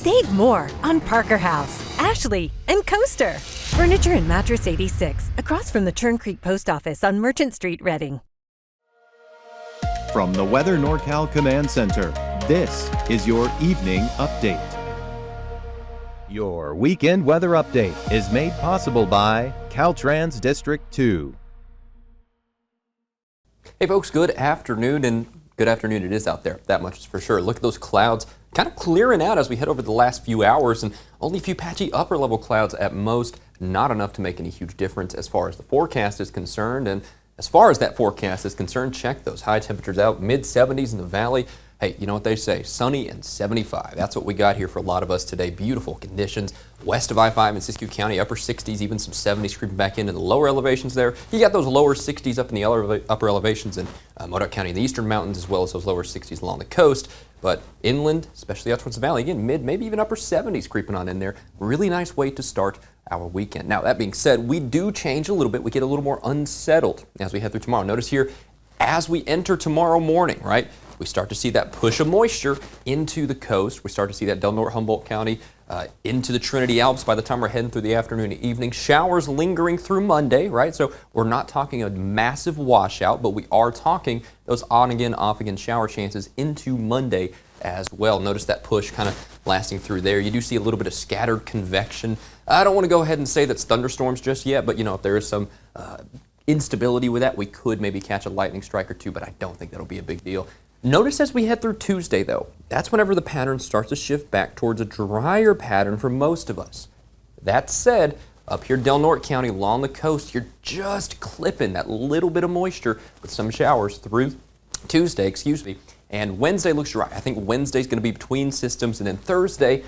Save more on Parker House, Ashley, and Coaster. Furniture and Mattress 86, across from the Churn Creek Post Office on Merchant Street, Reading. From the Weather NorCal Command Center, this is your evening update. Your weekend weather update is made possible by Caltrans District 2. Hey folks, good afternoon, and good afternoon it is out there, that much is for sure. Look at those clouds kind of clearing out as we head over the last few hours, and only a few patchy upper level clouds at most, not enough to make any huge difference as far as the forecast is concerned. And as far as that forecast is concerned, check those high temperatures out, mid-70s in the valley. Hey, you know what they say, sunny and 75. That's what we got here for a lot of us today. Beautiful conditions west of I-5 in Siskiyou County, upper 60s, even some 70s creeping back into the lower elevations there. You got those lower 60s up in the upper elevations in Modoc County in the eastern mountains, as well as those lower 60s along the coast. But inland, especially out towards the valley, again, mid, maybe even upper 70s creeping on in there. Really nice way to start our weekend. Now, that being said, we do change a little bit. We get a little more unsettled as we head through tomorrow. Notice here, as we enter tomorrow morning, right, we start to see that push of moisture into the coast. We start to see that Del Norte, Humboldt County, into the Trinity Alps by the time we're heading through the afternoon and evening. Showers lingering through Monday, right? So we're not talking a massive washout, but we are talking those on again, off again shower chances into Monday as well. Notice that push kind of lasting through there. You do see a little bit of scattered convection. I don't want to go ahead and say that's thunderstorms just yet, but you know, if there is some instability with that, we could maybe catch a lightning strike or two, but I don't think that'll be a big deal. Notice as we head through Tuesday, though, that's whenever the pattern starts to shift back towards a drier pattern for most of us. That said, up here Del Norte County along the coast, you're just clipping that little bit of moisture with some showers through Tuesday, and Wednesday looks dry. I think Wednesday's going to be between systems, and then Thursday,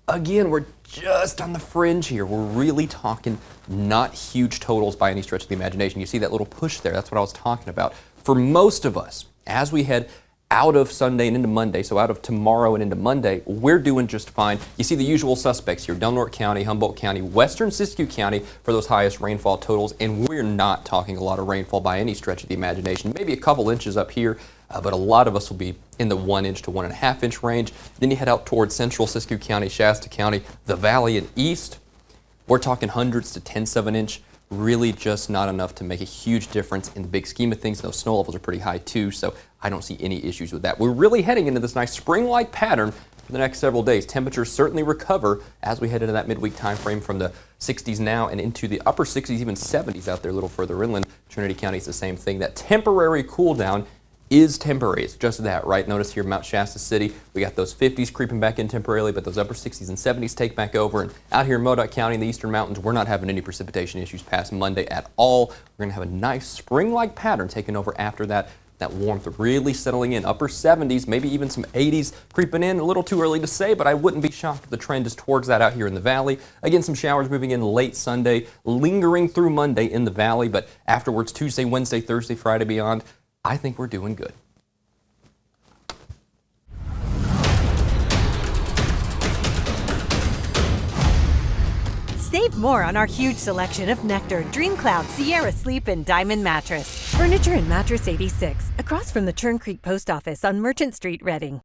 again, we're just on the fringe here. We're really talking not huge totals by any stretch of the imagination. You see that little push there. That's what I was talking about. For most of us, as we head out of Sunday and into Monday, so out of tomorrow and into Monday, we're doing just fine. You see the usual suspects here, Del Norte County, Humboldt County, western Siskiyou County for those highest rainfall totals, and we're not talking a lot of rainfall by any stretch of the imagination. Maybe a couple inches up here, but a lot of us will be in the 1 inch to 1.5 inch range. Then you head out towards central Siskiyou County, Shasta County, the valley and east. We're talking hundreds to 10.7 inch. Really just not enough to make a huge difference in the big scheme of things. Those snow levels are pretty high too, so I don't see any issues with that. We're really heading into this nice spring-like pattern for the next several days. Temperatures certainly recover as we head into that midweek time frame from the 60s now and into the upper 60s, even 70s out there a little further inland. Trinity County is the same thing. That temporary cool down is temporary. It's just that, right? Notice here, Mount Shasta City, we got those 50s creeping back in temporarily, but those upper 60s and 70s take back over. And out here in Modoc County in the eastern mountains, we're not having any precipitation issues past Monday at all. We're going to have a nice spring-like pattern taking over after that. That warmth really settling in, upper 70s, maybe even some 80s creeping in. A little too early to say, but I wouldn't be shocked if the trend is towards that out here in the valley. Again, some showers moving in late Sunday, lingering through Monday in the valley, but afterwards Tuesday, Wednesday, Thursday, Friday, beyond, I think we're doing good. Save more on our huge selection of Nectar, Dream Cloud, Sierra Sleep, and Diamond Mattress. Furniture and Mattress 86, across from the Churn Creek Post Office on Merchant Street, Reading.